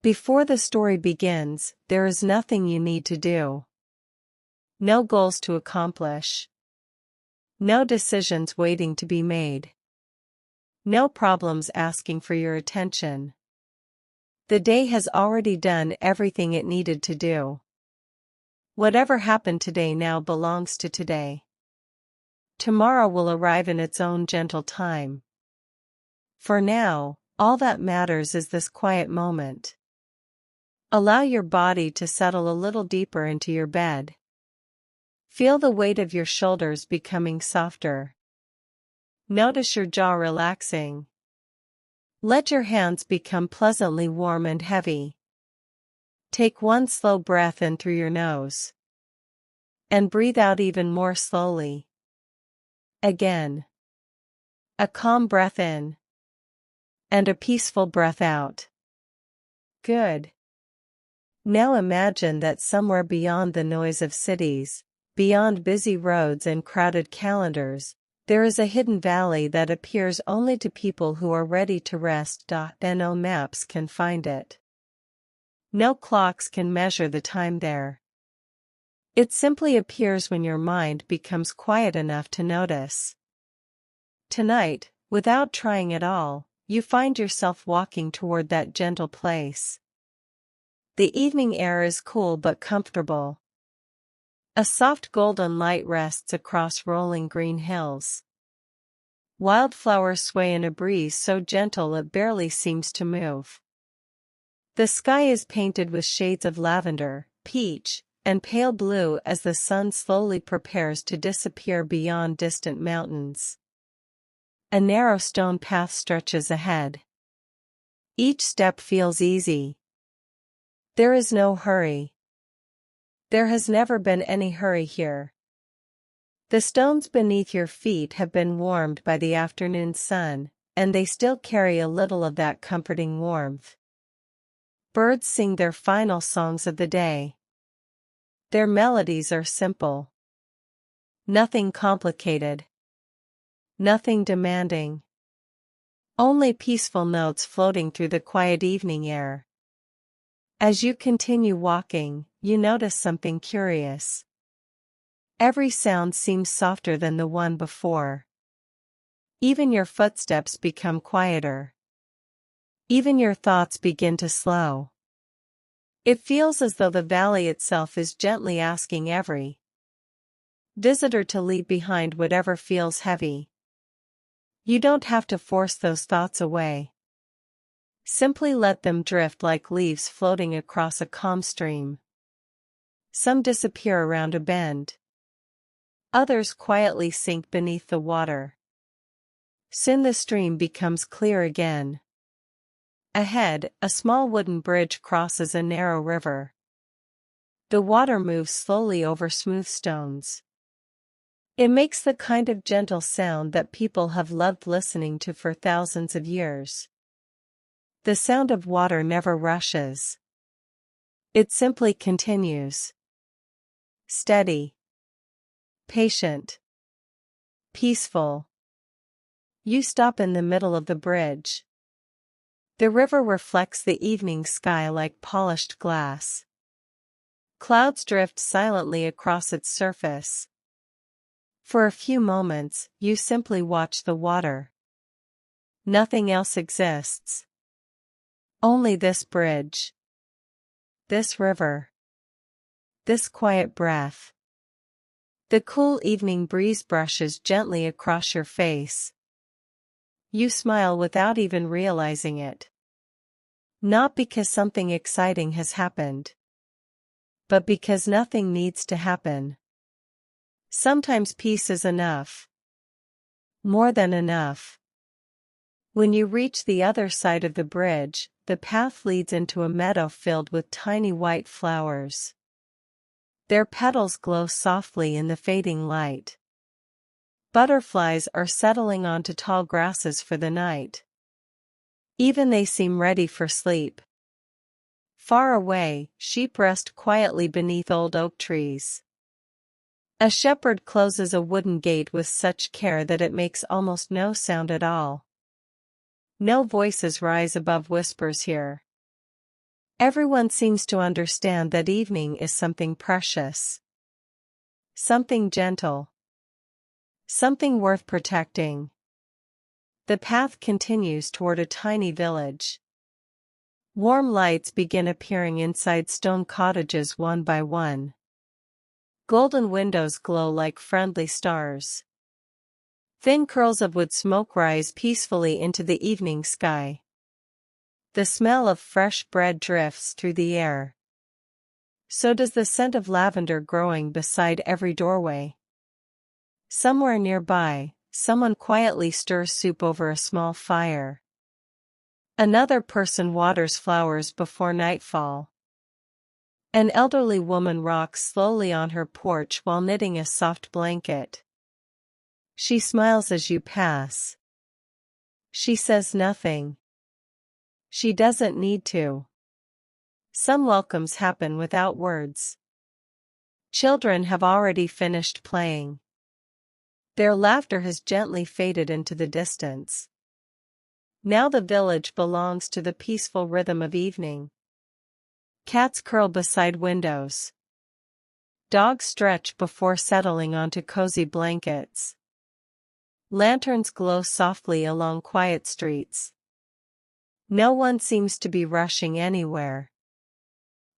Before the story begins, there is nothing you need to do. No goals to accomplish. No decisions waiting to be made. No problems asking for your attention. The day has already done everything it needed to do. Whatever happened today now belongs to today. Tomorrow will arrive in its own gentle time. For now, all that matters is this quiet moment. Allow your body to settle a little deeper into your bed. Feel the weight of your shoulders becoming softer. Notice your jaw relaxing. Let your hands become pleasantly warm and heavy. Take one slow breath in through your nose. And breathe out even more slowly. Again. A calm breath in. And a peaceful breath out. Good. Now imagine that somewhere beyond the noise of cities, beyond busy roads and crowded calendars, there is a hidden valley that appears only to people who are ready to rest. Then no maps can find it. No clocks can measure the time there. It simply appears when your mind becomes quiet enough to notice. Tonight, without trying at all, you find yourself walking toward that gentle place. The evening air is cool but comfortable. A soft golden light rests across rolling green hills. Wildflowers sway in a breeze so gentle it barely seems to move. The sky is painted with shades of lavender, peach, and pale blue as the sun slowly prepares to disappear beyond distant mountains. A narrow stone path stretches ahead. Each step feels easy. There is no hurry. There has never been any hurry here. The stones beneath your feet have been warmed by the afternoon sun, and they still carry a little of that comforting warmth. Birds sing their final songs of the day. Their melodies are simple. Nothing complicated. Nothing demanding. Only peaceful notes floating through the quiet evening air. As you continue walking, you notice something curious. Every sound seems softer than the one before. Even your footsteps become quieter. Even your thoughts begin to slow. It feels as though the valley itself is gently asking every visitor to leave behind whatever feels heavy. You don't have to force those thoughts away. Simply let them drift like leaves floating across a calm stream. Some disappear around a bend. Others quietly sink beneath the water. Soon the stream becomes clear again. Ahead, a small wooden bridge crosses a narrow river. The water moves slowly over smooth stones. It makes the kind of gentle sound that people have loved listening to for thousands of years. The sound of water never rushes. It simply continues. Steady. Patient. Peaceful. You stop in the middle of the bridge. The river reflects the evening sky like polished glass. Clouds drift silently across its surface. For a few moments, you simply watch the water. Nothing else exists. Only this bridge. This river. This quiet breath. The cool evening breeze brushes gently across your face. You smile without even realizing it. Not because something exciting has happened, but because nothing needs to happen. Sometimes peace is enough. More than enough. When you reach the other side of the bridge, the path leads into a meadow filled with tiny white flowers. Their petals glow softly in the fading light. Butterflies are settling onto tall grasses for the night. Even they seem ready for sleep. Far away, sheep rest quietly beneath old oak trees. A shepherd closes a wooden gate with such care that it makes almost no sound at all. No voices rise above whispers here. Everyone seems to understand that evening is something precious. Something gentle. Something worth protecting. The path continues toward a tiny village. Warm lights begin appearing inside stone cottages one by one. Golden windows glow like friendly stars. Thin curls of wood smoke rise peacefully into the evening sky. The smell of fresh bread drifts through the air. So does the scent of lavender growing beside every doorway. Somewhere nearby, someone quietly stirs soup over a small fire. Another person waters flowers before nightfall. An elderly woman rocks slowly on her porch while knitting a soft blanket. She smiles as you pass. She says nothing. She doesn't need to. Some welcomes happen without words. Children have already finished playing. Their laughter has gently faded into the distance. Now the village belongs to the peaceful rhythm of evening. Cats curl beside windows. Dogs stretch before settling onto cozy blankets. Lanterns glow softly along quiet streets. No one seems to be rushing anywhere.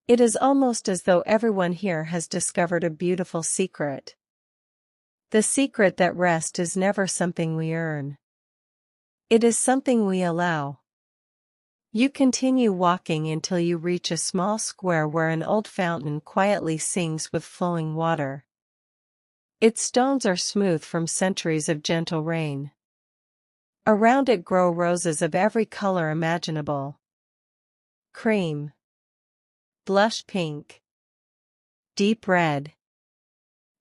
It is almost as though everyone here has discovered a beautiful secret. The secret that rest is never something we earn. It is something we allow. You continue walking until you reach a small square where an old fountain quietly sings with flowing water. Its stones are smooth from centuries of gentle rain. Around it grow roses of every color imaginable. Cream. Blush pink. Deep red.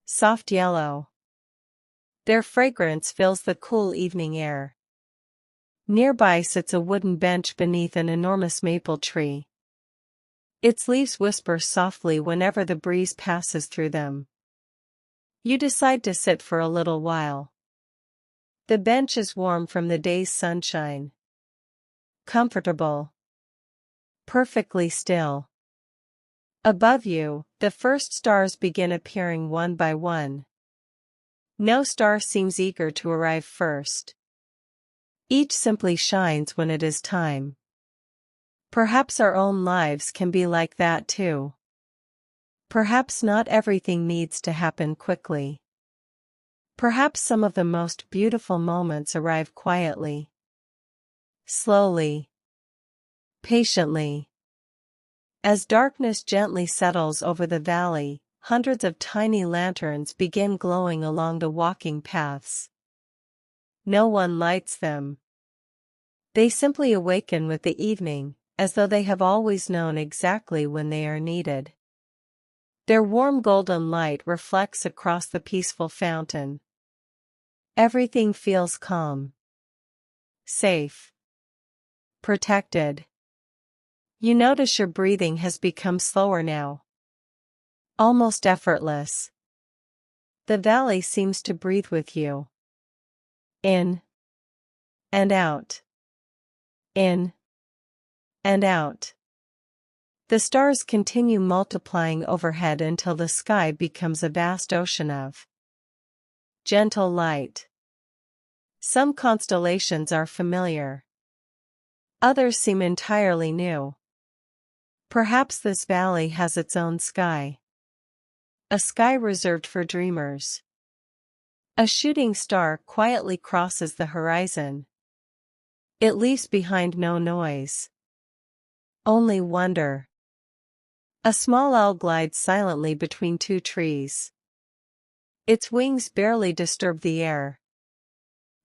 Soft yellow. Their fragrance fills the cool evening air. Nearby sits a wooden bench beneath an enormous maple tree. Its leaves whisper softly whenever the breeze passes through them. You decide to sit for a little while. The bench is warm from the day's sunshine. Comfortable. Perfectly still. Above you, the first stars begin appearing one by one. No star seems eager to arrive first. Each simply shines when it is time. Perhaps our own lives can be like that too. Perhaps not everything needs to happen quickly. Perhaps some of the most beautiful moments arrive quietly. Slowly. Patiently. As darkness gently settles over the valley, hundreds of tiny lanterns begin glowing along the walking paths. No one lights them. They simply awaken with the evening, as though they have always known exactly when they are needed. Their warm golden light reflects across the peaceful fountain. Everything feels calm. Safe. Protected. You notice your breathing has become slower now. Almost effortless. The valley seems to breathe with you. In. And out. In. And out. The stars continue multiplying overhead until the sky becomes a vast ocean of gentle light. Some constellations are familiar. Others seem entirely new. Perhaps this valley has its own sky. A sky reserved for dreamers. A shooting star quietly crosses the horizon. It leaves behind no noise. Only wonder. A small owl glides silently between two trees. Its wings barely disturb the air.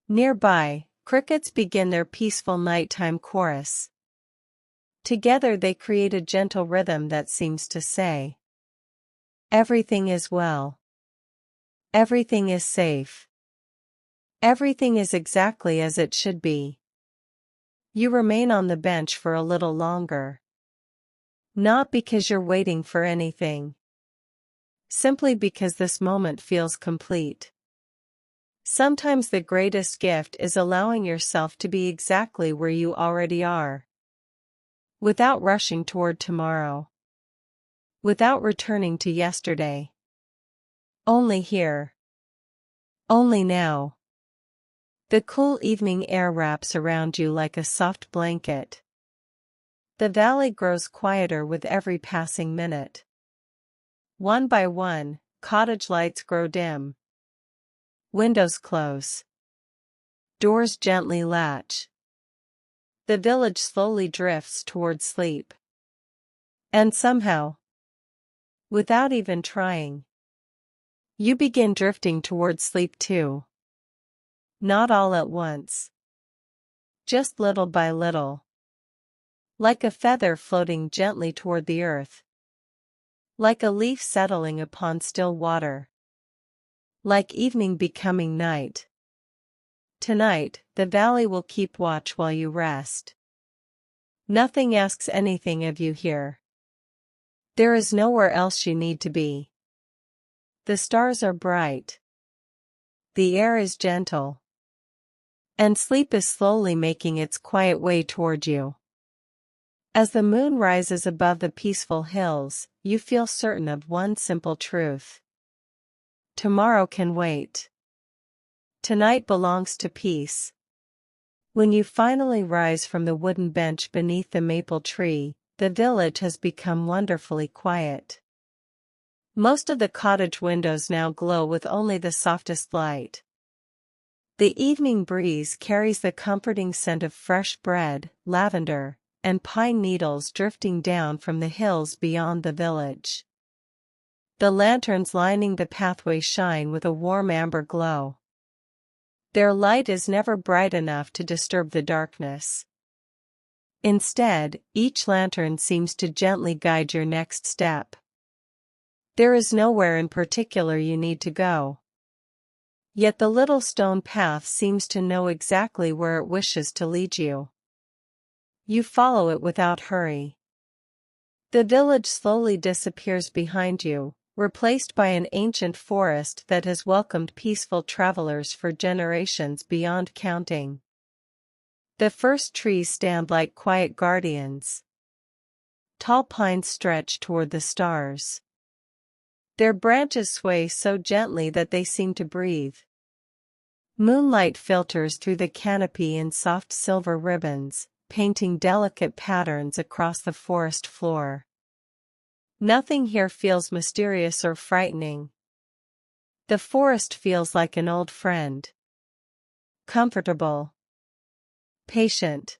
Nearby, crickets begin their peaceful nighttime chorus. Together they create a gentle rhythm that seems to say, everything is well. Everything is safe. Everything is exactly as it should be. You remain on the bench for a little longer. Not because you're waiting for anything. Simply because this moment feels complete. Sometimes the greatest gift is allowing yourself to be exactly where you already are. Without rushing toward tomorrow. Without returning to yesterday. Only here. Only now. The cool evening air wraps around you like a soft blanket. The valley grows quieter with every passing minute. One by one, cottage lights grow dim. Windows close. Doors gently latch. The village slowly drifts toward sleep. And somehow, without even trying, you begin drifting toward sleep too. Not all at once. Just little by little. Like a feather floating gently toward the earth. Like a leaf settling upon still water. Like evening becoming night. Tonight, the valley will keep watch while you rest. Nothing asks anything of you here. There is nowhere else you need to be. The stars are bright. The air is gentle. And sleep is slowly making its quiet way toward you. As the moon rises above the peaceful hills, you feel certain of one simple truth. Tomorrow can wait. Tonight belongs to peace. When you finally rise from the wooden bench beneath the maple tree, the village has become wonderfully quiet. Most of the cottage windows now glow with only the softest light. The evening breeze carries the comforting scent of fresh bread, lavender, and pine needles drifting down from the hills beyond the village. The lanterns lining the pathway shine with a warm amber glow. Their light is never bright enough to disturb the darkness. Instead, each lantern seems to gently guide your next step. There is nowhere in particular you need to go. Yet the little stone path seems to know exactly where it wishes to lead you. You follow it without hurry. The village slowly disappears behind you, replaced by an ancient forest that has welcomed peaceful travelers for generations beyond counting. The first trees stand like quiet guardians. Tall pines stretch toward the stars. Their branches sway so gently that they seem to breathe. Moonlight filters through the canopy in soft silver ribbons, painting delicate patterns across the forest floor. Nothing here feels mysterious or frightening. The forest feels like an old friend. Comfortable. Patient.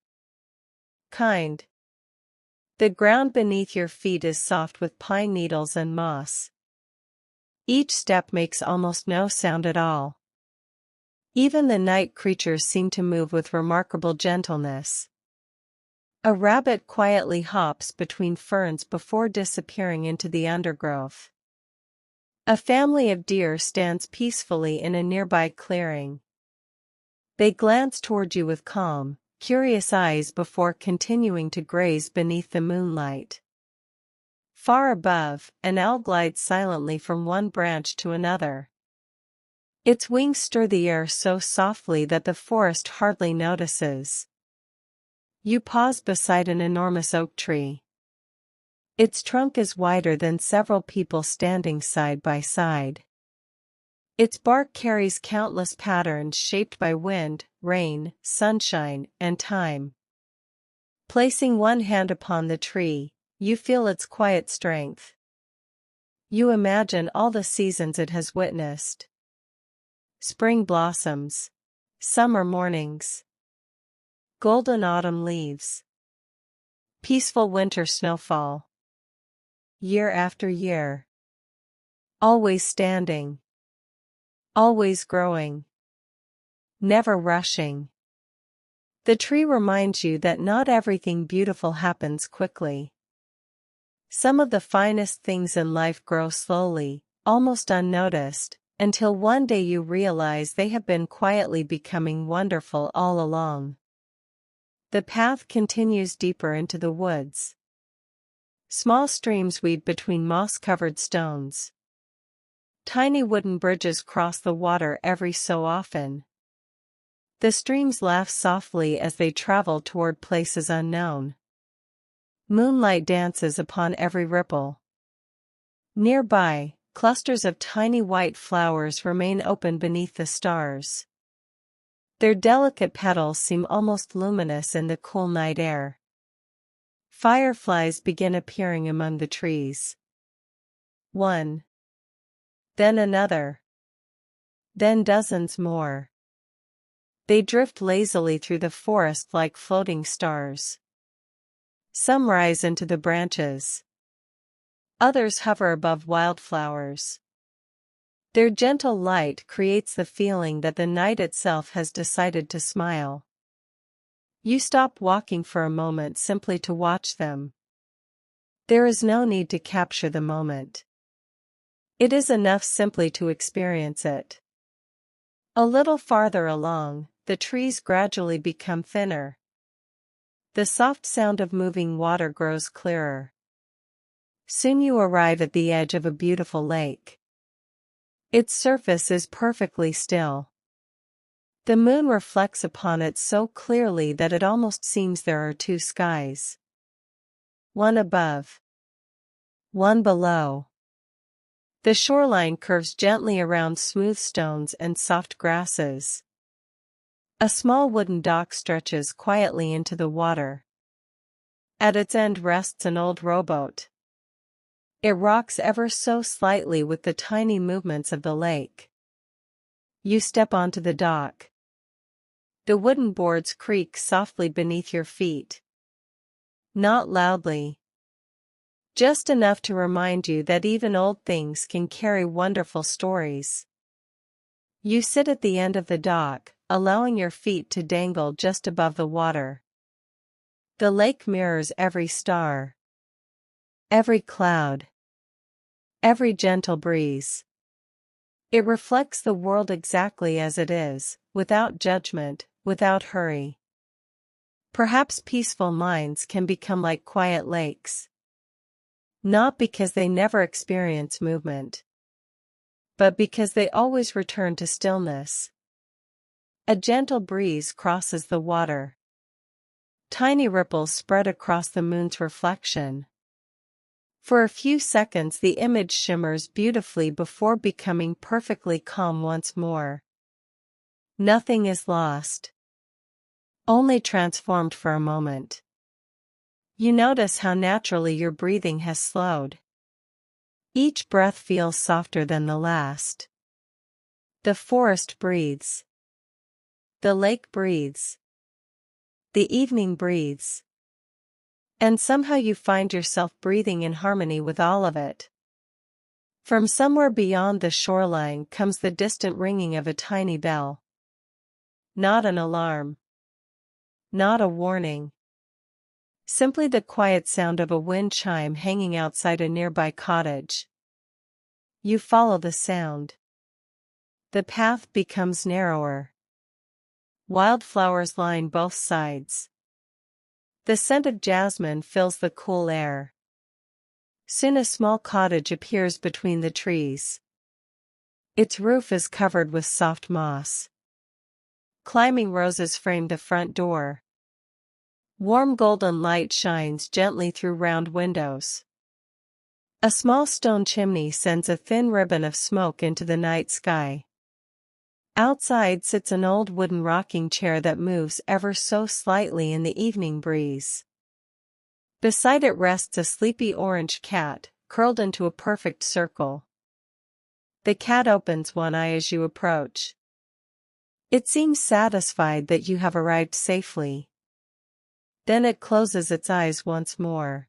Kind. The ground beneath your feet is soft with pine needles and moss. Each step makes almost no sound at all. Even the night creatures seem to move with remarkable gentleness. A rabbit quietly hops between ferns before disappearing into the undergrowth. A family of deer stands peacefully in a nearby clearing. They glance toward you with calm, curious eyes before continuing to graze beneath the moonlight. Far above, an owl glides silently from one branch to another. Its wings stir the air so softly that the forest hardly notices. You pause beside an enormous oak tree. Its trunk is wider than several people standing side by side. Its bark carries countless patterns shaped by wind, rain, sunshine, and time. Placing one hand upon the tree, you feel its quiet strength. You imagine all the seasons it has witnessed. Spring blossoms. Summer mornings. Golden autumn leaves. Peaceful winter snowfall. Year after year. Always standing. Always growing. Never rushing. The tree reminds you that not everything beautiful happens quickly. Some of the finest things in life grow slowly, almost unnoticed, until one day you realize they have been quietly becoming wonderful all along. The path continues deeper into the woods. Small streams weave between moss-covered stones. Tiny wooden bridges cross the water every so often. The streams laugh softly as they travel toward places unknown. Moonlight dances upon every ripple. Nearby, clusters of tiny white flowers remain open beneath the stars. Their delicate petals seem almost luminous in the cool night air. Fireflies begin appearing among the trees. One. Then another. Then dozens more. They drift lazily through the forest like floating stars. Some rise into the branches. Others hover above wildflowers. Their gentle light creates the feeling that the night itself has decided to smile. You stop walking for a moment simply to watch them. There is no need to capture the moment. It is enough simply to experience it. A little farther along, the trees gradually become thinner. The soft sound of moving water grows clearer. Soon you arrive at the edge of a beautiful lake. Its surface is perfectly still. The moon reflects upon it so clearly that it almost seems there are two skies. One above. One below. The shoreline curves gently around smooth stones and soft grasses. A small wooden dock stretches quietly into the water. At its end rests an old rowboat. It rocks ever so slightly with the tiny movements of the lake. You step onto the dock. The wooden boards creak softly beneath your feet. Not loudly. Just enough to remind you that even old things can carry wonderful stories. You sit at the end of the dock, allowing your feet to dangle just above the water. The lake mirrors every star. Every cloud. Every gentle breeze. It reflects the world exactly as it is, without judgment, without hurry. Perhaps peaceful minds can become like quiet lakes. Not because they never experience movement, but because they always return to stillness. A gentle breeze crosses the water. Tiny ripples spread across the moon's reflection. For a few seconds the image shimmers beautifully before becoming perfectly calm once more. Nothing is lost. Only transformed for a moment. You notice how naturally your breathing has slowed. Each breath feels softer than the last. The forest breathes. The lake breathes. The evening breathes. And somehow you find yourself breathing in harmony with all of it. From somewhere beyond the shoreline comes the distant ringing of a tiny bell. Not an alarm. Not a warning. Simply the quiet sound of a wind chime hanging outside a nearby cottage. You follow the sound. The path becomes narrower. Wildflowers line both sides. The scent of jasmine fills the cool air. Soon a small cottage appears between the trees. Its roof is covered with soft moss. Climbing roses frame the front door. Warm golden light shines gently through round windows. A small stone chimney sends a thin ribbon of smoke into the night sky. Outside sits an old wooden rocking chair that moves ever so slightly in the evening breeze. Beside it rests a sleepy orange cat, curled into a perfect circle. The cat opens one eye as you approach. It seems satisfied that you have arrived safely. Then it closes its eyes once more.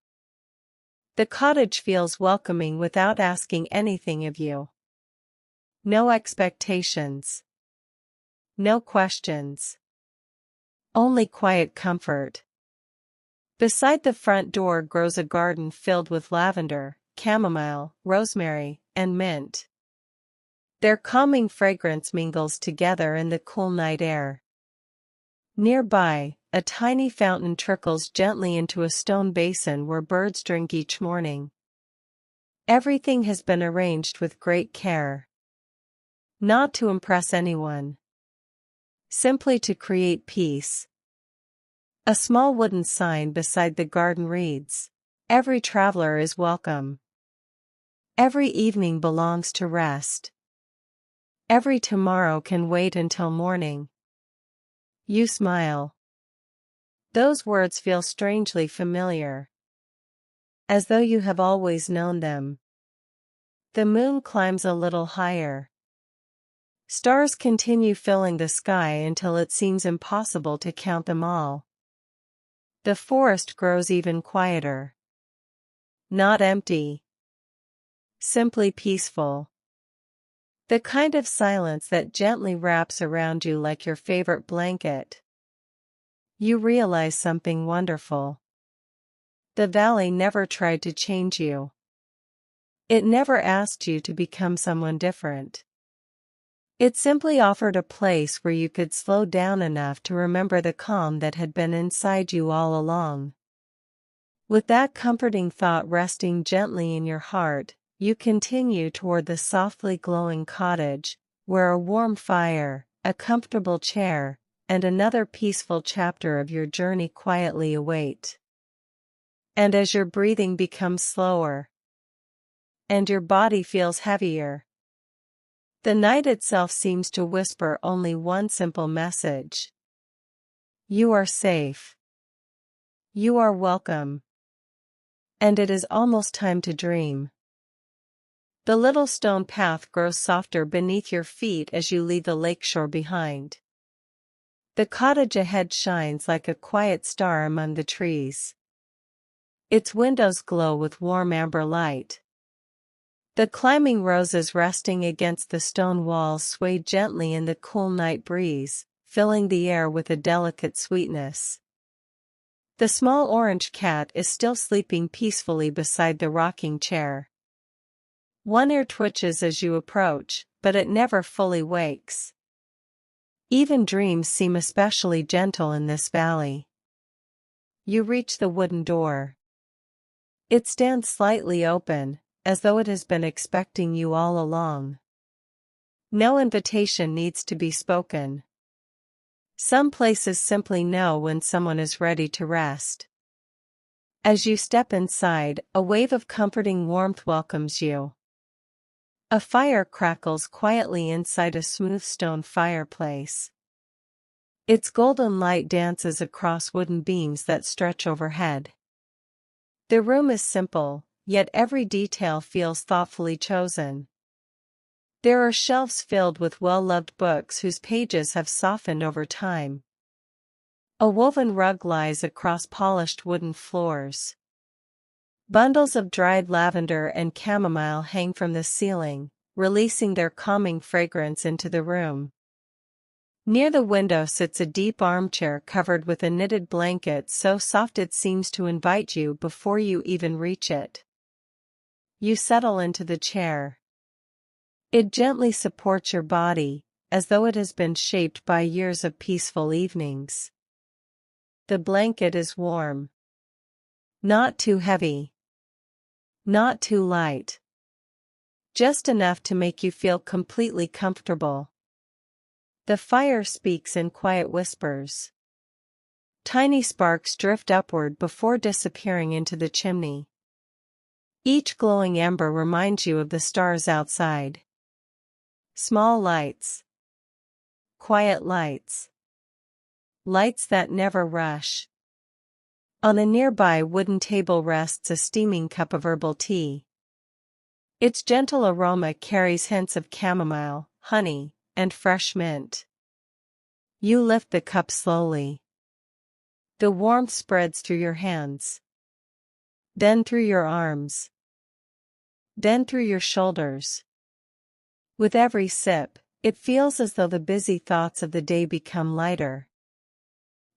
The cottage feels welcoming without asking anything of you. No expectations. No questions. Only quiet comfort. Beside the front door grows a garden filled with lavender, chamomile, rosemary, and mint. Their calming fragrance mingles together in the cool night air. Nearby, a tiny fountain trickles gently into a stone basin where birds drink each morning. Everything has been arranged with great care. Not to impress anyone. Simply to create peace. A small wooden sign beside the garden reads, "Every traveler is welcome. Every evening belongs to rest. Every tomorrow can wait until morning." You smile. Those words feel strangely familiar, as though you have always known them. The moon climbs a little higher. Stars continue filling the sky until it seems impossible to count them all. The forest grows even quieter. Not empty. Simply peaceful. The kind of silence that gently wraps around you like your favorite blanket. You realize something wonderful. The valley never tried to change you. It never asked you to become someone different. It simply offered a place where you could slow down enough to remember the calm that had been inside you all along. With that comforting thought resting gently in your heart, you continue toward the softly glowing cottage, where a warm fire, a comfortable chair, and another peaceful chapter of your journey quietly await. And as your breathing becomes slower, and your body feels heavier, the night itself seems to whisper only one simple message. You are safe. You are welcome. And it is almost time to dream. The little stone path grows softer beneath your feet as you leave the lakeshore behind. The cottage ahead shines like a quiet star among the trees. Its windows glow with warm amber light. The climbing roses resting against the stone walls sway gently in the cool night breeze, filling the air with a delicate sweetness. The small orange cat is still sleeping peacefully beside the rocking chair. One ear twitches as you approach, but it never fully wakes. Even dreams seem especially gentle in this valley. You reach the wooden door. It stands slightly open, as though it has been expecting you all along. No invitation needs to be spoken. Some places simply know when someone is ready to rest. As you step inside, a wave of comforting warmth welcomes you. A fire crackles quietly inside a smooth stone fireplace. Its golden light dances across wooden beams that stretch overhead. The room is simple, yet every detail feels thoughtfully chosen. There are shelves filled with well-loved books whose pages have softened over time. A woven rug lies across polished wooden floors. Bundles of dried lavender and chamomile hang from the ceiling, releasing their calming fragrance into the room. Near the window sits a deep armchair covered with a knitted blanket so soft it seems to invite you before you even reach it. You settle into the chair. It gently supports your body, as though it has been shaped by years of peaceful evenings. The blanket is warm. Not too heavy. Not too light. Just enough to make you feel completely comfortable. The fire speaks in quiet whispers. Tiny sparks drift upward before disappearing into the chimney. Each glowing ember reminds you of the stars outside. Small lights. Quiet lights. Lights that never rush. On a nearby wooden table rests a steaming cup of herbal tea. Its gentle aroma carries hints of chamomile, honey, and fresh mint. You lift the cup slowly. The warmth spreads through your hands. Then through your arms. Then through your shoulders. With every sip, it feels as though the busy thoughts of the day become lighter.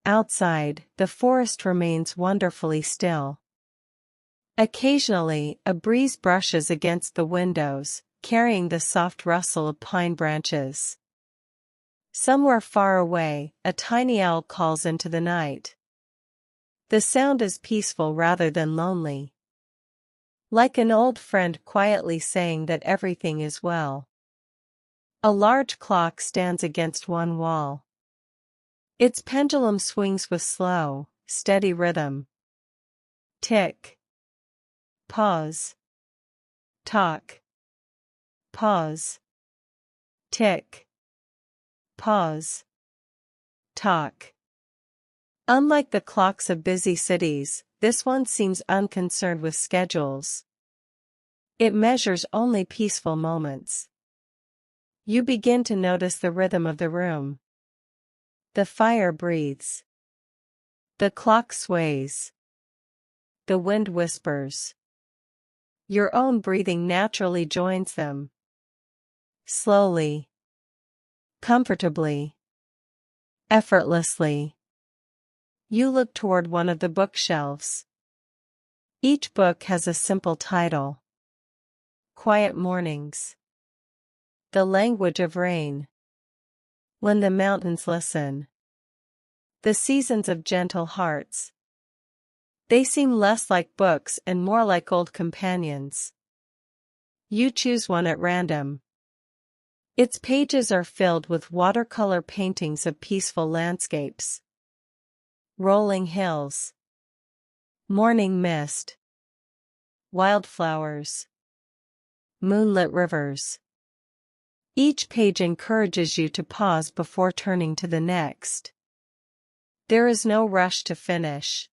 Outside, the forest remains wonderfully still. Occasionally, a breeze brushes against the windows, carrying the soft rustle of pine branches. Somewhere far away, a tiny owl calls into the night. The sound is peaceful rather than lonely. Like an old friend quietly saying that everything is well. A large clock stands against one wall. Its pendulum swings with slow, steady rhythm. Tick. Pause. Talk. Pause. Tick. Pause. Talk. Unlike the clocks of busy cities, this one seems unconcerned with schedules. It measures only peaceful moments. You begin to notice the rhythm of the room. The fire breathes. The clock sways. The wind whispers. Your own breathing naturally joins them. Slowly. Comfortably. Effortlessly. You look toward one of the bookshelves. Each book has a simple title. Quiet Mornings. The Language of Rain. When the Mountains Listen. The Seasons of Gentle Hearts. They seem less like books and more like old companions. You choose one at random. Its pages are filled with watercolor paintings of peaceful landscapes. Rolling hills. Morning mist. Wildflowers. Moonlit rivers. Each page encourages you to pause before turning to the next. There is no rush to finish.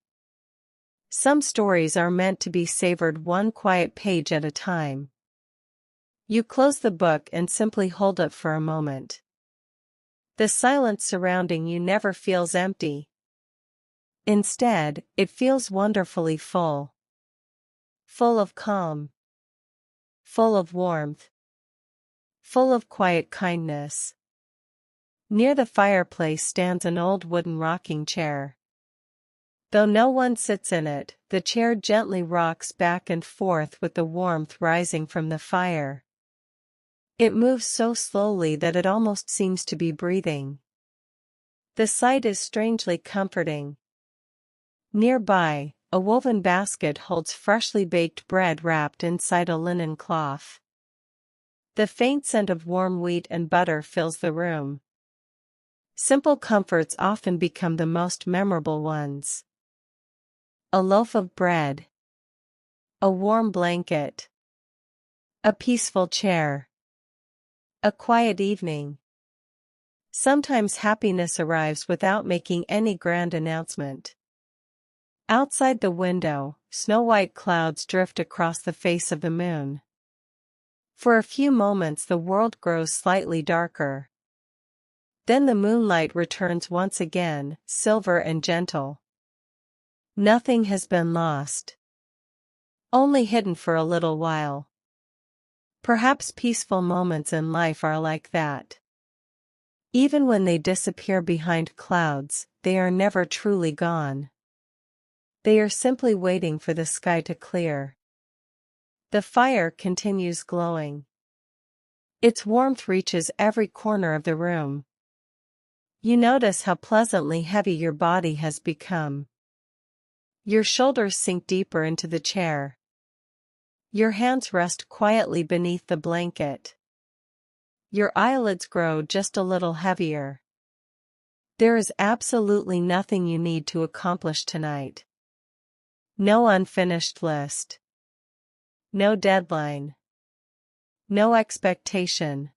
Some stories are meant to be savored one quiet page at a time. You close the book and simply hold it for a moment. The silence surrounding you never feels empty. Instead, it feels wonderfully full. Full of calm. Full of warmth. Full of quiet kindness. Near the fireplace stands an old wooden rocking chair. Though no one sits in it, the chair gently rocks back and forth with the warmth rising from the fire. It moves so slowly that it almost seems to be breathing. The sight is strangely comforting. Nearby, a woven basket holds freshly baked bread wrapped inside a linen cloth. The faint scent of warm wheat and butter fills the room. Simple comforts often become the most memorable ones. A loaf of bread. A warm blanket. A peaceful chair. A quiet evening. Sometimes happiness arrives without making any grand announcement. Outside the window, snow-white clouds drift across the face of the moon. For a few moments the world grows slightly darker. Then the moonlight returns once again, silver and gentle. Nothing has been lost. Only hidden for a little while. Perhaps peaceful moments in life are like that. Even when they disappear behind clouds, they are never truly gone. They are simply waiting for the sky to clear. The fire continues glowing. Its warmth reaches every corner of the room. You notice how pleasantly heavy your body has become. Your shoulders sink deeper into the chair. Your hands rest quietly beneath the blanket. Your eyelids grow just a little heavier. There is absolutely nothing you need to accomplish tonight. No unfinished list. No deadline. No expectation.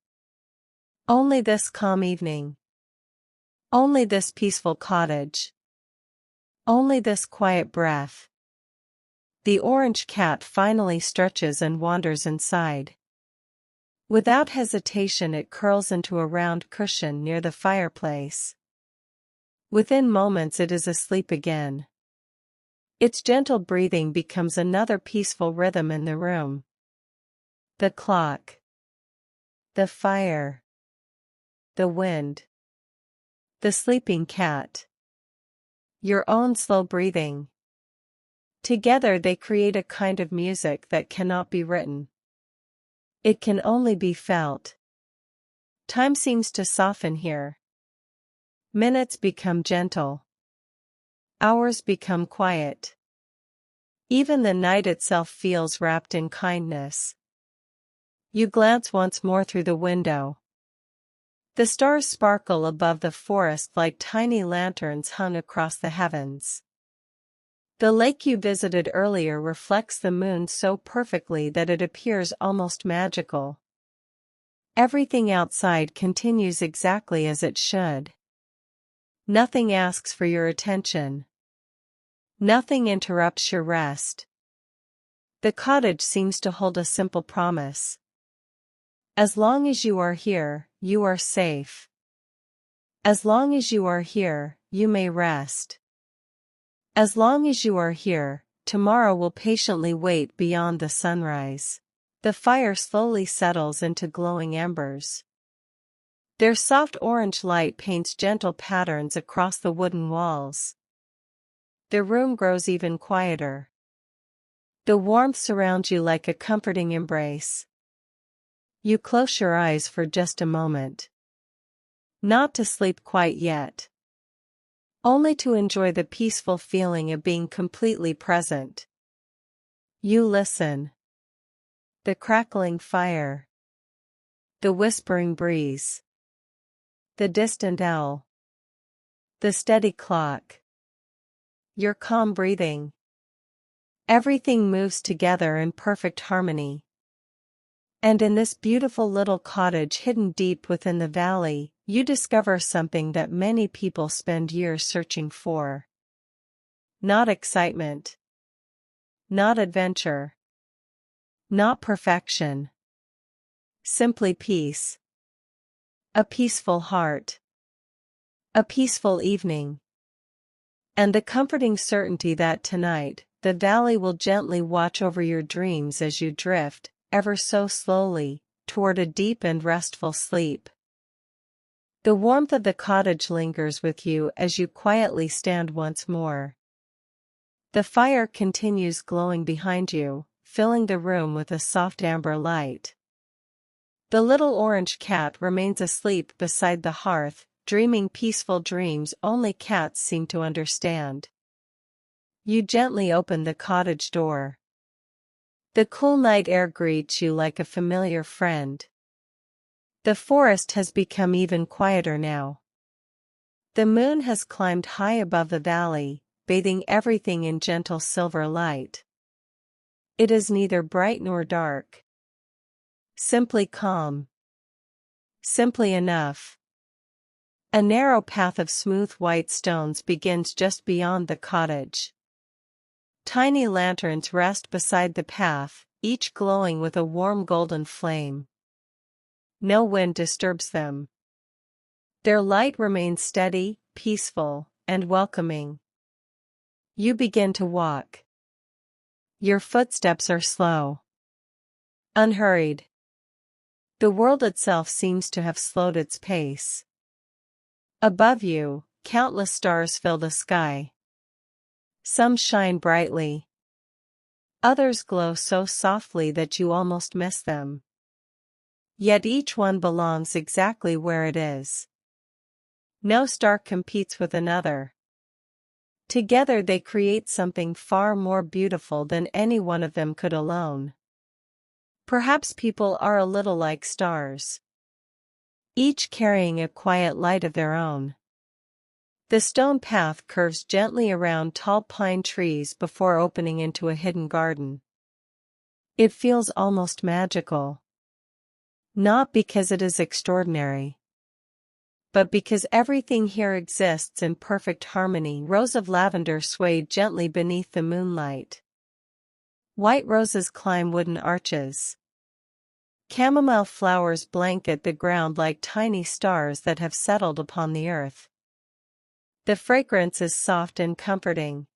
Only this calm evening. Only this peaceful cottage. Only this quiet breath. The orange cat finally stretches and wanders inside. Without hesitation it curls into a round cushion near the fireplace. Within moments it is asleep again. Its gentle breathing becomes another peaceful rhythm in the room. The clock. The fire. The wind. The sleeping cat. Your own slow breathing. Together they create a kind of music that cannot be written. It can only be felt. Time seems to soften here. Minutes become gentle. Hours become quiet. Even the night itself feels wrapped in kindness. You glance once more through the window. The stars sparkle above the forest like tiny lanterns hung across the heavens. The lake you visited earlier reflects the moon so perfectly that it appears almost magical. Everything outside continues exactly as it should. Nothing asks for your attention. Nothing interrupts your rest. The cottage seems to hold a simple promise. As long as you are here, you are safe. As long as you are here, you may rest. As long as you are here, tomorrow will patiently wait beyond the sunrise. The fire slowly settles into glowing embers. Their soft orange light paints gentle patterns across the wooden walls. The room grows even quieter. The warmth surrounds you like a comforting embrace. You close your eyes for just a moment. Not to sleep quite yet. Only to enjoy the peaceful feeling of being completely present. You listen. The crackling fire. The whispering breeze. The distant owl. The steady clock. Your calm breathing. Everything moves together in perfect harmony. And in this beautiful little cottage hidden deep within the valley, you discover something that many people spend years searching for. Not excitement. Not adventure. Not perfection. Simply peace. A peaceful heart. A peaceful evening. And the comforting certainty that tonight, the valley will gently watch over your dreams as you drift, ever so slowly, toward a deep and restful sleep. The warmth of the cottage lingers with you as you quietly stand once more. The fire continues glowing behind you, filling the room with a soft amber light. The little orange cat remains asleep beside the hearth, dreaming peaceful dreams only cats seem to understand. You gently open the cottage door. The cool night air greets you like a familiar friend. The forest has become even quieter now. The moon has climbed high above the valley, bathing everything in gentle silver light. It is neither bright nor dark. Simply calm. Simply enough. A narrow path of smooth white stones begins just beyond the cottage. Tiny lanterns rest beside the path, each glowing with a warm golden flame. No wind disturbs them. Their light remains steady, peaceful, and welcoming. You begin to walk. Your footsteps are slow. Unhurried. The world itself seems to have slowed its pace. Above you, countless stars fill the sky. Some shine brightly. Others glow so softly that you almost miss them. Yet each one belongs exactly where it is. No star competes with another. Together they create something far more beautiful than any one of them could alone. Perhaps people are a little like stars. Each carrying a quiet light of their own. The stone path curves gently around tall pine trees before opening into a hidden garden. It feels almost magical. Not because it is extraordinary, but because everything here exists in perfect harmony. Rows of lavender sway gently beneath the moonlight. White roses climb wooden arches. Chamomile flowers blanket the ground like tiny stars that have settled upon the earth. The fragrance is soft and comforting.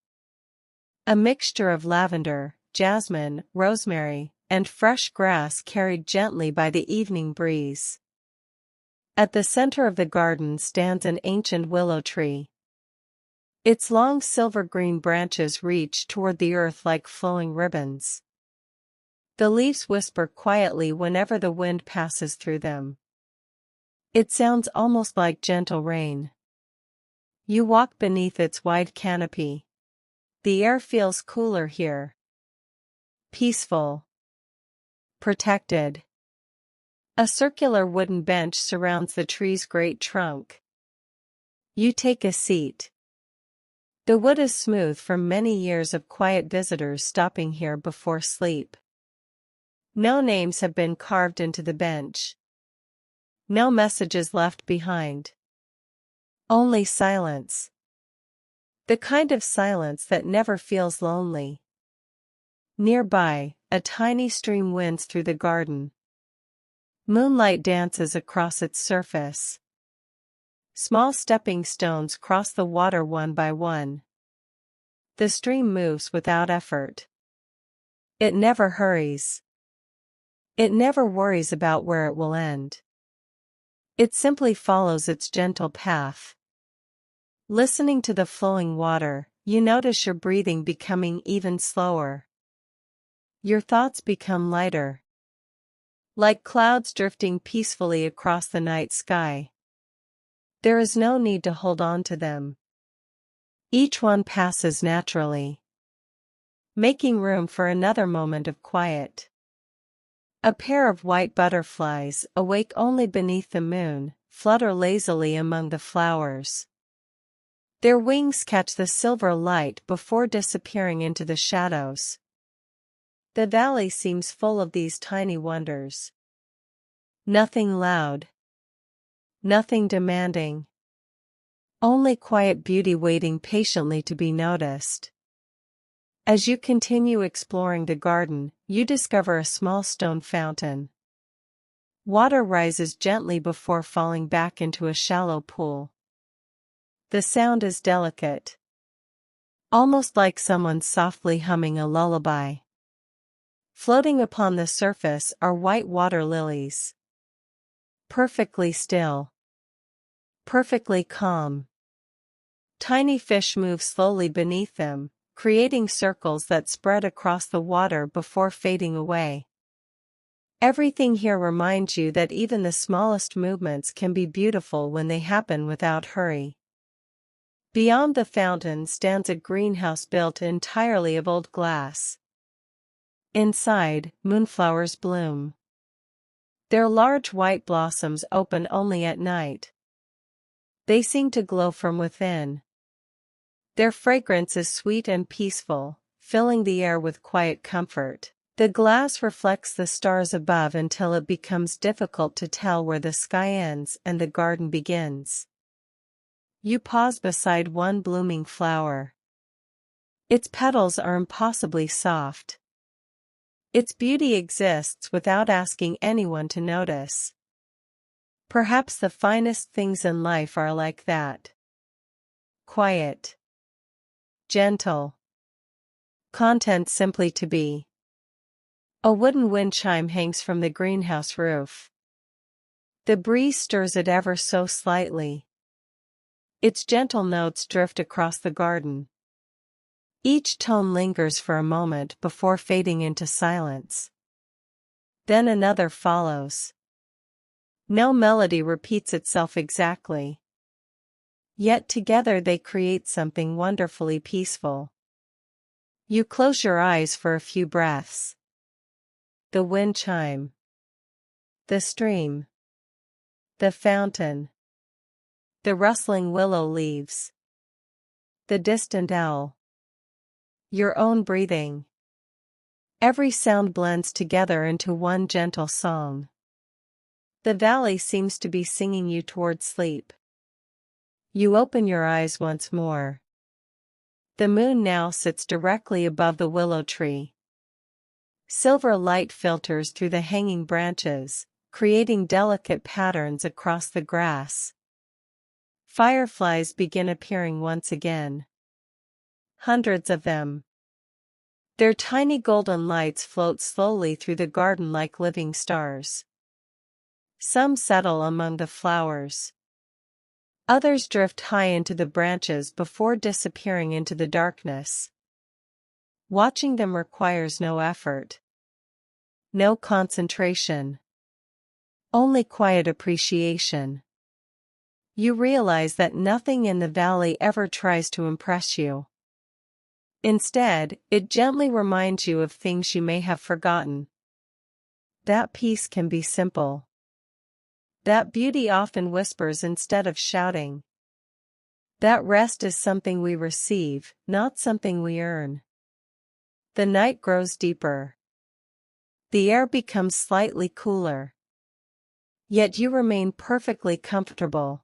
A mixture of lavender, jasmine, rosemary, and fresh grass carried gently by the evening breeze. At the center of the garden stands an ancient willow tree. Its long silver-green branches reach toward the earth like flowing ribbons. The leaves whisper quietly whenever the wind passes through them. It sounds almost like gentle rain. You walk beneath its wide canopy. The air feels cooler here. Peaceful. Protected. A circular wooden bench surrounds the tree's great trunk. You take a seat. The wood is smooth from many years of quiet visitors stopping here before sleep. No names have been carved into the bench. No messages left behind. Only silence. The kind of silence that never feels lonely. Nearby, a tiny stream winds through the garden. Moonlight dances across its surface. Small stepping stones cross the water one by one. The stream moves without effort. It never hurries. It never worries about where it will end. It simply follows its gentle path. Listening to the flowing water, you notice your breathing becoming even slower. Your thoughts become lighter. Like clouds drifting peacefully across the night sky. There is no need to hold on to them. Each one passes naturally, making room for another moment of quiet. A pair of white butterflies, awake only beneath the moon, flutter lazily among the flowers. Their wings catch the silver light before disappearing into the shadows. The valley seems full of these tiny wonders. Nothing loud. Nothing demanding. Only quiet beauty waiting patiently to be noticed. As you continue exploring the garden, you discover a small stone fountain. Water rises gently before falling back into a shallow pool. The sound is delicate. Almost like someone softly humming a lullaby. Floating upon the surface are white water lilies. Perfectly still. Perfectly calm. Tiny fish move slowly beneath them, creating circles that spread across the water before fading away. Everything here reminds you that even the smallest movements can be beautiful when they happen without hurry. Beyond the fountain stands a greenhouse built entirely of old glass. Inside, moonflowers bloom. Their large white blossoms open only at night. They seem to glow from within. Their fragrance is sweet and peaceful, filling the air with quiet comfort. The glass reflects the stars above until it becomes difficult to tell where the sky ends and the garden begins. You pause beside one blooming flower. Its petals are impossibly soft. Its beauty exists without asking anyone to notice. Perhaps the finest things in life are like that. Quiet. Gentle. Content simply to be. A wooden wind chime hangs from the greenhouse roof. The breeze stirs it ever so slightly. Its gentle notes drift across the garden. Each tone lingers for a moment before fading into silence. Then another follows. No melody repeats itself exactly. Yet together they create something wonderfully peaceful. You close your eyes for a few breaths. The wind chime. The stream. The fountain. The rustling willow leaves. The distant owl. Your own breathing. Every sound blends together into one gentle song. The valley seems to be singing you toward sleep. You open your eyes once more. The moon now sits directly above the willow tree. Silver light filters through the hanging branches, creating delicate patterns across the grass. Fireflies begin appearing once again. Hundreds of them. Their tiny golden lights float slowly through the garden like living stars. Some settle among the flowers. Others drift high into the branches before disappearing into the darkness. Watching them requires no effort. No concentration. Only quiet appreciation. You realize that nothing in the valley ever tries to impress you. Instead, it gently reminds you of things you may have forgotten. That peace can be simple. That beauty often whispers instead of shouting. That rest is something we receive, not something we earn. The night grows deeper. The air becomes slightly cooler. Yet you remain perfectly comfortable.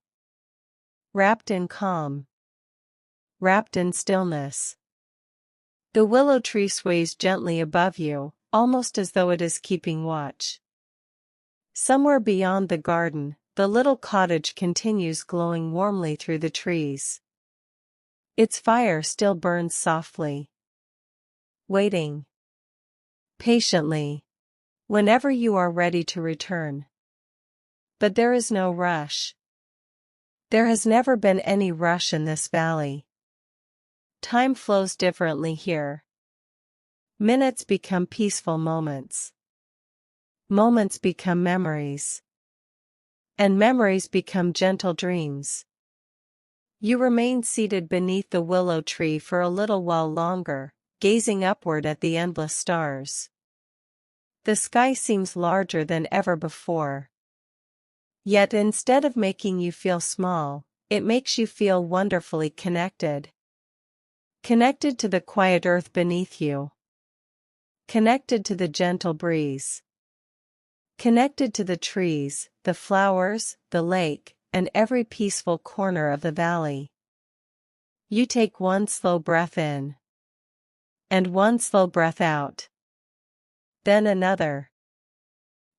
Wrapped in calm. Wrapped in stillness. The willow tree sways gently above you, almost as though it is keeping watch. Somewhere beyond the garden, the little cottage continues glowing warmly through the trees. Its fire still burns softly. Waiting. Patiently. Whenever you are ready to return. But there is no rush. There has never been any rush in this valley. Time flows differently here. Minutes become peaceful moments. Moments become memories. And memories become gentle dreams. You remain seated beneath the willow tree for a little while longer, gazing upward at the endless stars. The sky seems larger than ever before. Yet instead of making you feel small, it makes you feel wonderfully connected. Connected to the quiet earth beneath you. Connected to the gentle breeze. Connected to the trees, the flowers, the lake, and every peaceful corner of the valley. You take one slow breath in. And one slow breath out. Then another.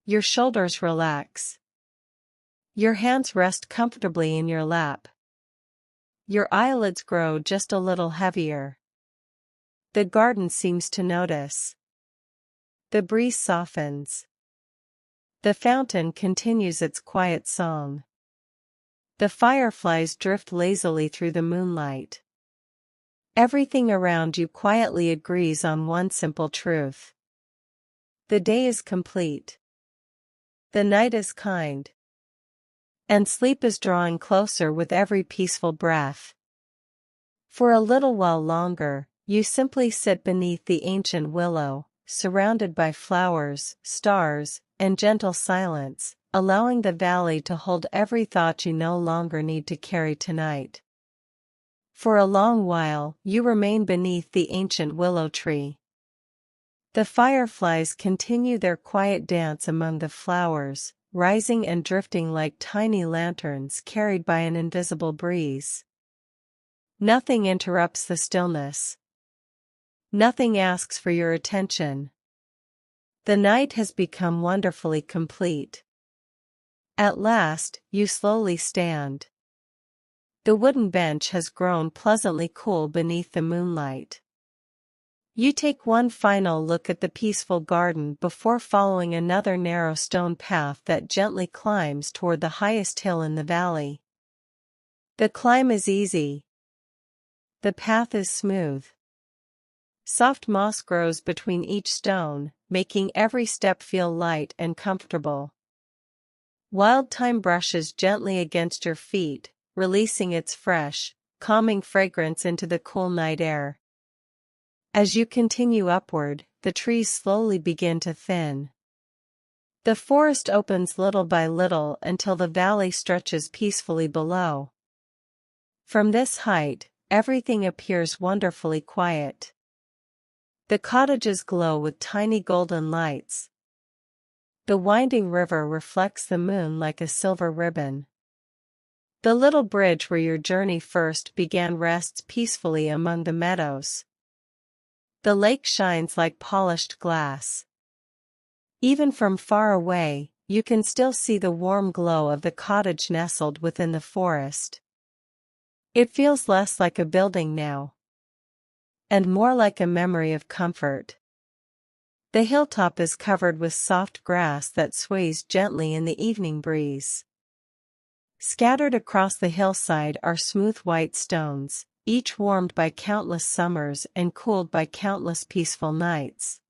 Your shoulders relax. Your hands rest comfortably in your lap. Your eyelids grow just a little heavier. The garden seems to notice. The breeze softens. The fountain continues its quiet song. The fireflies drift lazily through the moonlight. Everything around you quietly agrees on one simple truth. The day is complete. The night is kind. And sleep is drawing closer with every peaceful breath. For a little while longer, you simply sit beneath the ancient willow, surrounded by flowers, stars, and gentle silence, allowing the valley to hold every thought you no longer need to carry tonight. For a long while, you remain beneath the ancient willow tree. The fireflies continue their quiet dance among the flowers, rising and drifting like tiny lanterns carried by an invisible breeze. Nothing interrupts the stillness. Nothing asks for your attention. The night has become wonderfully complete. At last, you slowly stand. The wooden bench has grown pleasantly cool beneath the moonlight. You take one final look at the peaceful garden before following another narrow stone path that gently climbs toward the highest hill in the valley. The climb is easy. The path is smooth. Soft moss grows between each stone, making every step feel light and comfortable. Wild thyme brushes gently against your feet, releasing its fresh, calming fragrance into the cool night air. As you continue upward, the trees slowly begin to thin. The forest opens little by little until the valley stretches peacefully below. From this height, everything appears wonderfully quiet. The cottages glow with tiny golden lights. The winding river reflects the moon like a silver ribbon. The little bridge where your journey first began rests peacefully among the meadows. The lake shines like polished glass. Even from far away, you can still see the warm glow of the cottage nestled within the forest. It feels less like a building now, and more like a memory of comfort. The hilltop is covered with soft grass that sways gently in the evening breeze. Scattered across the hillside are smooth white stones, each warmed by countless summers and cooled by countless peaceful nights.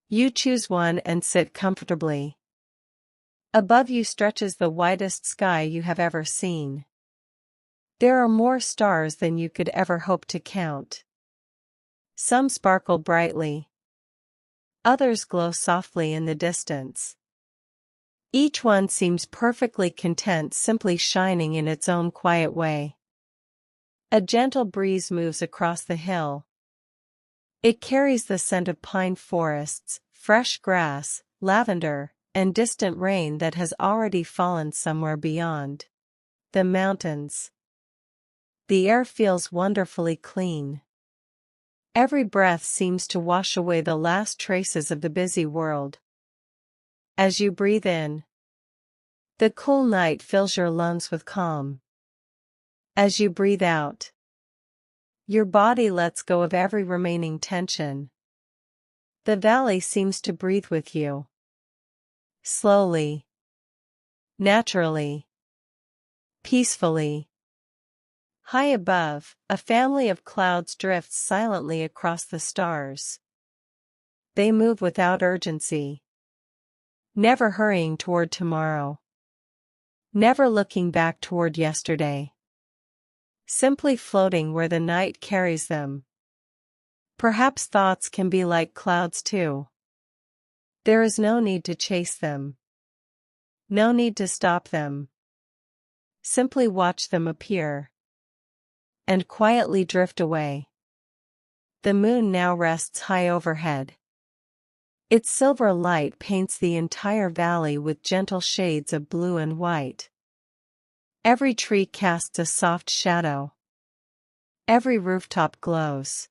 You choose one and sit comfortably. Above you stretches the widest sky you have ever seen. There are more stars than you could ever hope to count. Some sparkle brightly. Others glow softly in the distance. Each one seems perfectly content, simply shining in its own quiet way. A gentle breeze moves across the hill. It carries the scent of pine forests, fresh grass, lavender, and distant rain that has already fallen somewhere beyond. The mountains. The air feels wonderfully clean. Every breath seems to wash away the last traces of the busy world. As you breathe in, the cool night fills your lungs with calm. As you breathe out, your body lets go of every remaining tension. The valley seems to breathe with you. Slowly, naturally, peacefully. High above, a family of clouds drifts silently across the stars. They move without urgency, never hurrying toward tomorrow, never looking back toward yesterday. Simply floating where the night carries them. Perhaps thoughts can be like clouds too. There is no need to chase them. No need to stop them. Simply watch them appear and quietly drift away. The moon now rests high overhead. Its silver light paints the entire valley with gentle shades of blue and white. Every tree casts a soft shadow. Every rooftop glows.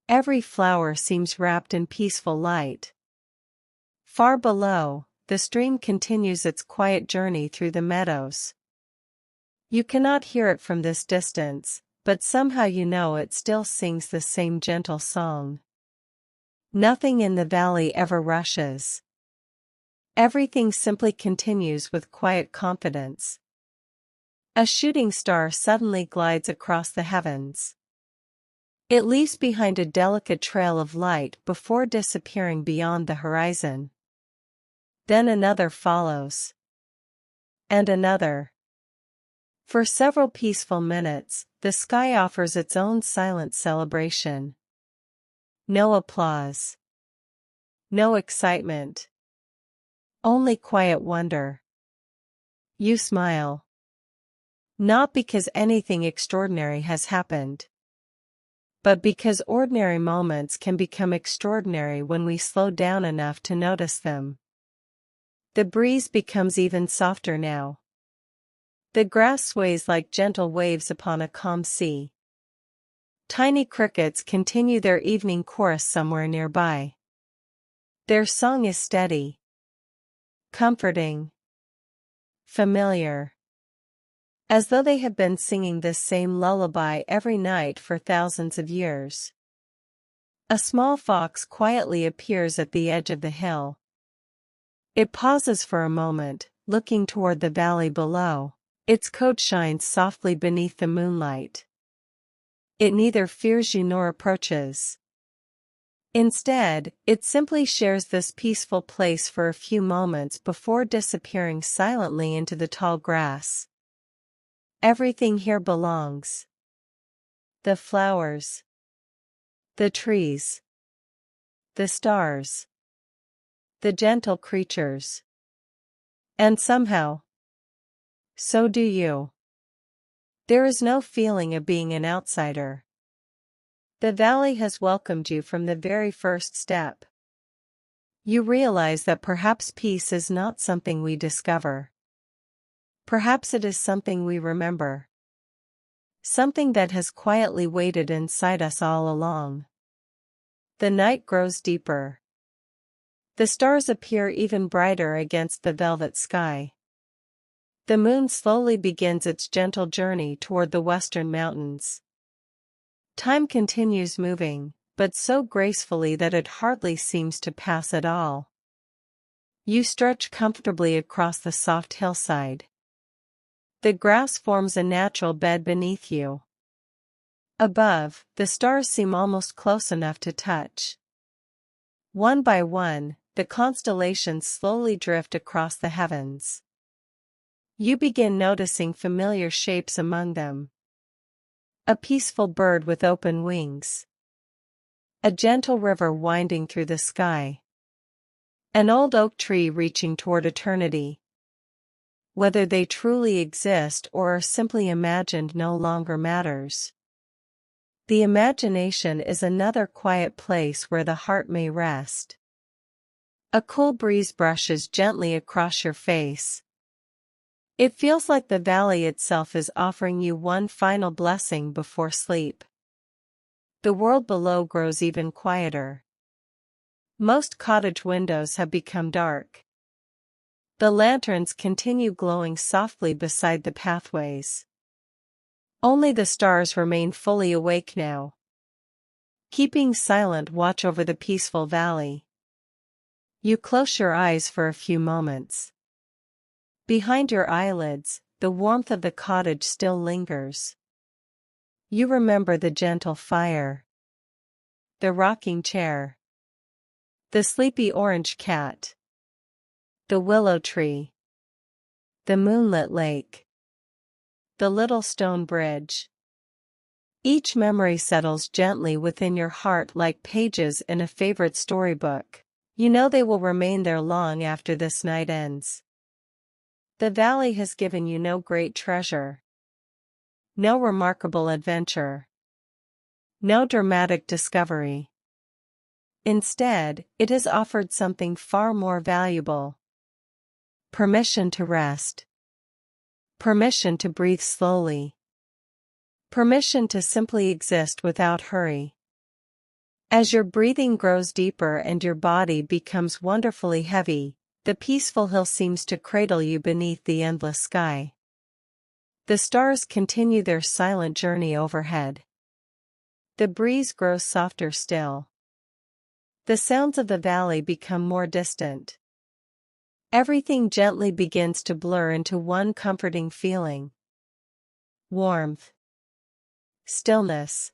Every flower seems wrapped in peaceful light. Far below, the stream continues its quiet journey through the meadows. You cannot hear it from this distance, but somehow you know it still sings the same gentle song. Nothing in the valley ever rushes. Everything simply continues with quiet confidence. A shooting star suddenly glides across the heavens. It leaves behind a delicate trail of light before disappearing beyond the horizon. Then another follows. And another. For several peaceful minutes, the sky offers its own silent celebration. No applause. No excitement. Only quiet wonder. You smile. Not because anything extraordinary has happened, but because ordinary moments can become extraordinary when we slow down enough to notice them. The breeze becomes even softer now. The grass sways like gentle waves upon a calm sea. Tiny crickets continue their evening chorus somewhere nearby. Their song is steady, comforting, familiar. As though they have been singing this same lullaby every night for thousands of years. A small fox quietly appears at the edge of the hill. It pauses for a moment, looking toward the valley below. Its coat shines softly beneath the moonlight. It neither fears you nor approaches. Instead, it simply shares this peaceful place for a few moments before disappearing silently into the tall grass. Everything here belongs. The flowers. The trees. The stars. The gentle creatures. And somehow, so do you. There is no feeling of being an outsider. The valley has welcomed you from the very first step. You realize that perhaps peace is not something we discover. Perhaps it is something we remember. Something that has quietly waited inside us all along. The night grows deeper. The stars appear even brighter against the velvet sky. The moon slowly begins its gentle journey toward the western mountains. Time continues moving, but so gracefully that it hardly seems to pass at all. You stretch comfortably across the soft hillside. The grass forms a natural bed beneath you. Above, the stars seem almost close enough to touch. One by one, the constellations slowly drift across the heavens. You begin noticing familiar shapes among them. A peaceful bird with open wings. A gentle river winding through the sky. An old oak tree reaching toward eternity. Whether they truly exist or are simply imagined no longer matters. The imagination is another quiet place where the heart may rest. A cool breeze brushes gently across your face. It feels like the valley itself is offering you one final blessing before sleep. The world below grows even quieter. Most cottage windows have become dark. The lanterns continue glowing softly beside the pathways. Only the stars remain fully awake now, keeping silent watch over the peaceful valley. You close your eyes for a few moments. Behind your eyelids, the warmth of the cottage still lingers. You remember the gentle fire, the rocking chair, the sleepy orange cat, the willow tree, the moonlit lake, the little stone bridge. Each memory settles gently within your heart like pages in a favorite storybook. You know they will remain there long after this night ends. The valley has given you no great treasure, no remarkable adventure, no dramatic discovery. Instead, it has offered something far more valuable. Permission to rest. Permission to breathe slowly. Permission to simply exist without hurry. As your breathing grows deeper and your body becomes wonderfully heavy, the peaceful hill seems to cradle you beneath the endless sky. The stars continue their silent journey overhead. The breeze grows softer still. The sounds of the valley become more distant. Everything gently begins to blur into one comforting feeling. Warmth. Stillness.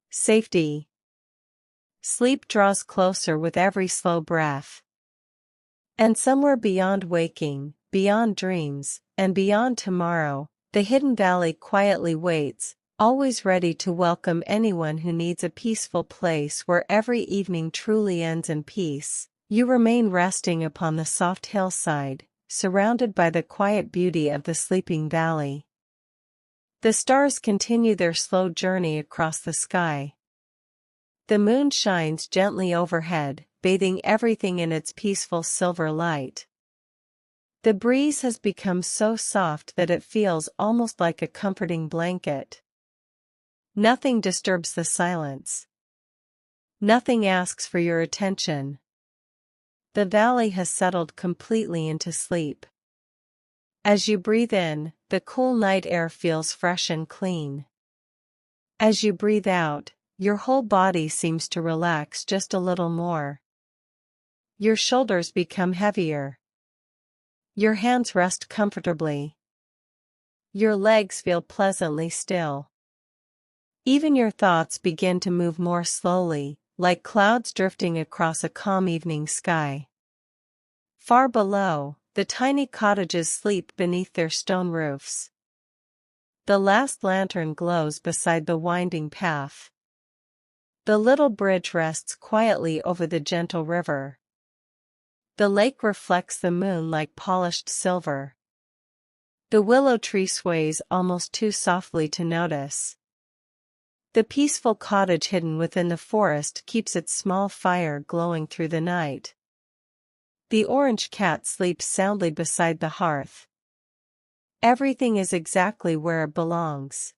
Safety. Sleep draws closer with every slow breath. And somewhere beyond waking, beyond dreams, and beyond tomorrow, the hidden valley quietly waits, always ready to welcome anyone who needs a peaceful place where every evening truly ends in peace. You remain resting upon the soft hillside, surrounded by the quiet beauty of the sleeping valley. The stars continue their slow journey across the sky. The moon shines gently overhead, bathing everything in its peaceful silver light. The breeze has become so soft that it feels almost like a comforting blanket. Nothing disturbs the silence. Nothing asks for your attention. The valley has settled completely into sleep. As you breathe in, the cool night air feels fresh and clean. As you breathe out, your whole body seems to relax just a little more. Your shoulders become heavier. Your hands rest comfortably. Your legs feel pleasantly still. Even your thoughts begin to move more slowly, like clouds drifting across a calm evening sky. Far below, the tiny cottages sleep beneath their stone roofs. The last lantern glows beside the winding path. The little bridge rests quietly over the gentle river. The lake reflects the moon like polished silver. The willow tree sways almost too softly to notice. The peaceful cottage hidden within the forest keeps its small fire glowing through the night. The orange cat sleeps soundly beside the hearth. Everything is exactly where it belongs.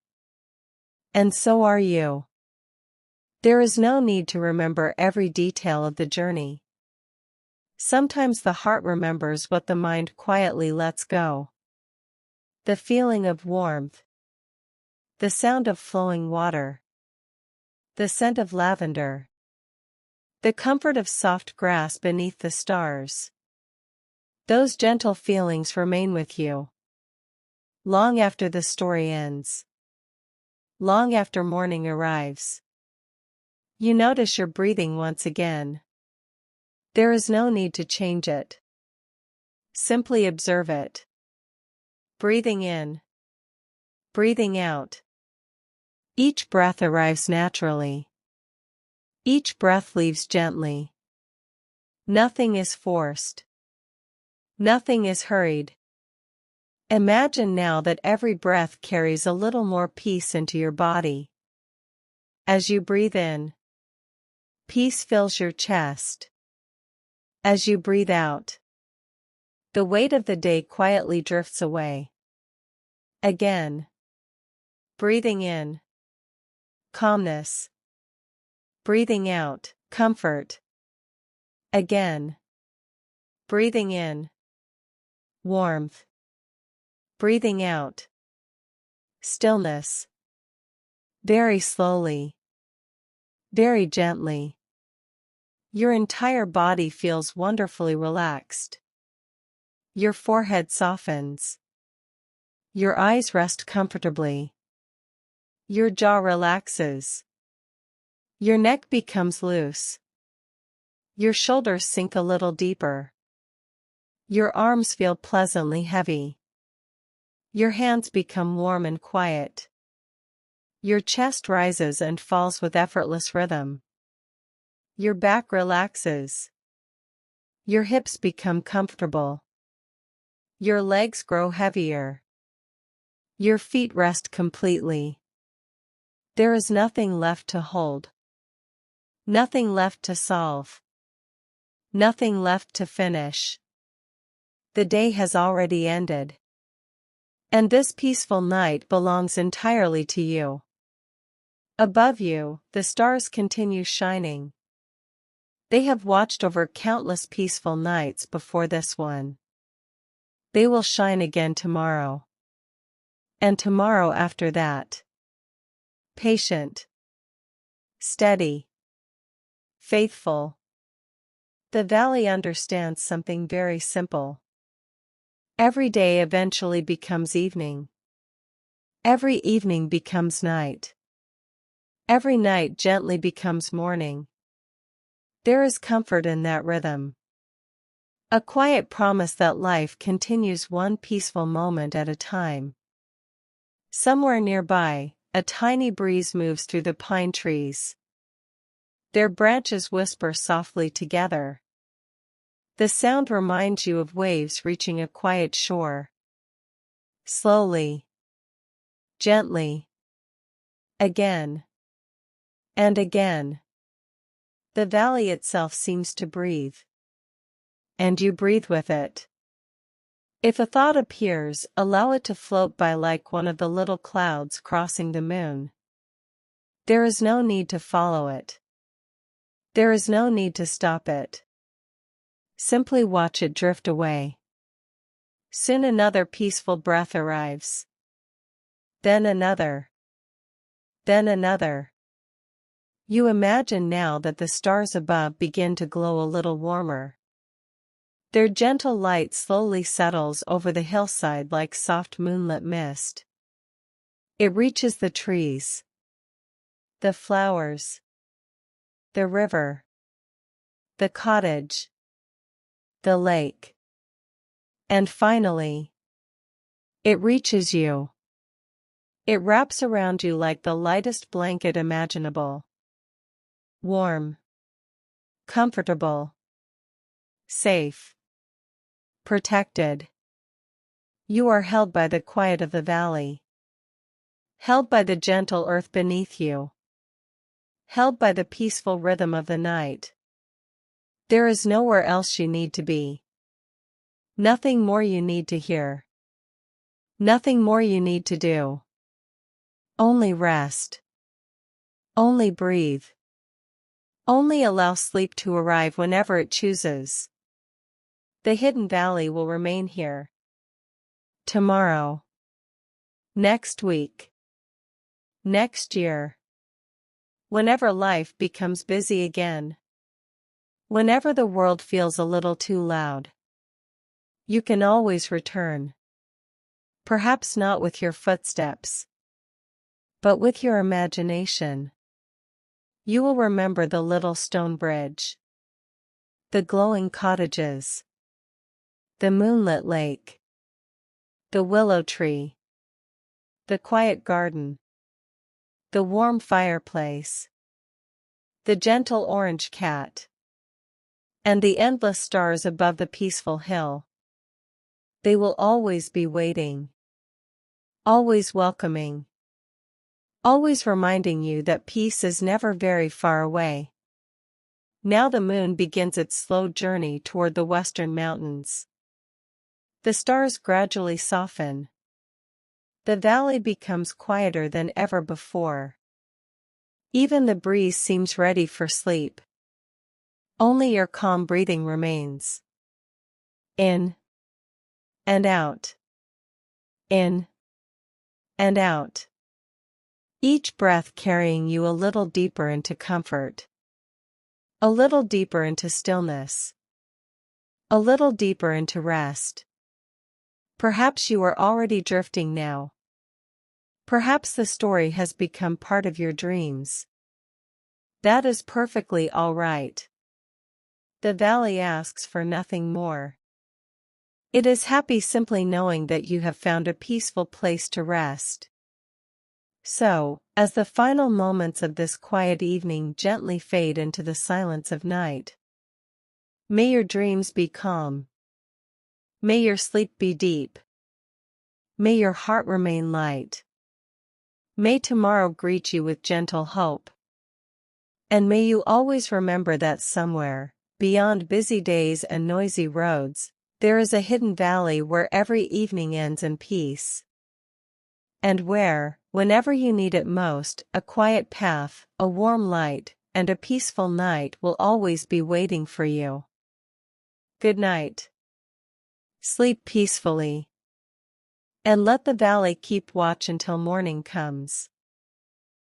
And so are you. There is no need to remember every detail of the journey. Sometimes the heart remembers what the mind quietly lets go. The feeling of warmth. The sound of flowing water. The scent of lavender. The comfort of soft grass beneath the stars. Those gentle feelings remain with you. Long after the story ends. Long after morning arrives. You notice your breathing once again. There is no need to change it. Simply observe it. Breathing in. Breathing out. Each breath arrives naturally. Each breath leaves gently. Nothing is forced. Nothing is hurried. Imagine now that every breath carries a little more peace into your body. As you breathe in, peace fills your chest. As you breathe out, the weight of the day quietly drifts away. Again. Breathing in, calmness. Breathing out, comfort. Again. Breathing in, warmth. Breathing out, stillness. Very slowly, very gently. Your entire body feels wonderfully relaxed. Your forehead softens. Your eyes rest comfortably. Your jaw relaxes. Your neck becomes loose. Your shoulders sink a little deeper. Your arms feel pleasantly heavy. Your hands become warm and quiet. Your chest rises and falls with effortless rhythm. Your back relaxes. Your hips become comfortable. Your legs grow heavier. Your feet rest completely. There is nothing left to hold. Nothing left to solve. Nothing left to finish. The day has already ended. And this peaceful night belongs entirely to you. Above you, the stars continue shining. They have watched over countless peaceful nights before this one. They will shine again tomorrow. And tomorrow after that. Patient. Steady. Faithful. The valley understands something very simple. Every day eventually becomes evening. Every evening becomes night. Every night gently becomes morning. There is comfort in that rhythm. A quiet promise that life continues one peaceful moment at a time. Somewhere nearby, a tiny breeze moves through the pine trees. Their branches whisper softly together. The sound reminds you of waves reaching a quiet shore. Slowly. Gently. Again. And again. The valley itself seems to breathe. And you breathe with it. If a thought appears, allow it to float by like one of the little clouds crossing the moon. There is no need to follow it. There is no need to stop it. Simply watch it drift away. Soon another peaceful breath arrives. Then another. Then another. You imagine now that the stars above begin to glow a little warmer. Their gentle light slowly settles over the hillside like soft moonlit mist. It reaches the trees, the flowers, the river, the cottage, the lake. And finally, it reaches you. It wraps around you like the lightest blanket imaginable. Warm. Comfortable. Safe. Protected. You are held by the quiet of the valley. Held by the gentle earth beneath you. Held by the peaceful rhythm of the night. There is nowhere else you need to be. Nothing more you need to hear. Nothing more you need to do. Only rest. Only breathe. Only allow sleep to arrive whenever it chooses. The hidden valley will remain here. Tomorrow. Next week. Next year. Whenever life becomes busy again. Whenever the world feels a little too loud. You can always return. Perhaps not with your footsteps, but with your imagination. You will remember the little stone bridge, the glowing cottages, the moonlit lake, the willow tree, the quiet garden, the warm fireplace, the gentle orange cat, and the endless stars above the peaceful hill. They will always be waiting. Always welcoming. Always reminding you that peace is never very far away. Now the moon begins its slow journey toward the western mountains. The stars gradually soften. The valley becomes quieter than ever before. Even the breeze seems ready for sleep. Only your calm breathing remains. In and out. In and out. Each breath carrying you a little deeper into comfort. A little deeper into stillness. A little deeper into rest. Perhaps you are already drifting now. Perhaps the story has become part of your dreams. That is perfectly all right. The valley asks for nothing more. It is happy simply knowing that you have found a peaceful place to rest. So, as the final moments of this quiet evening gently fade into the silence of night, may your dreams be calm. May your sleep be deep. May your heart remain light. May tomorrow greet you with gentle hope. And may you always remember that somewhere, beyond busy days and noisy roads, there is a hidden valley where every evening ends in peace. And where, whenever you need it most, a quiet path, a warm light, and a peaceful night will always be waiting for you. Good night. Sleep peacefully. And let the valley keep watch until morning comes.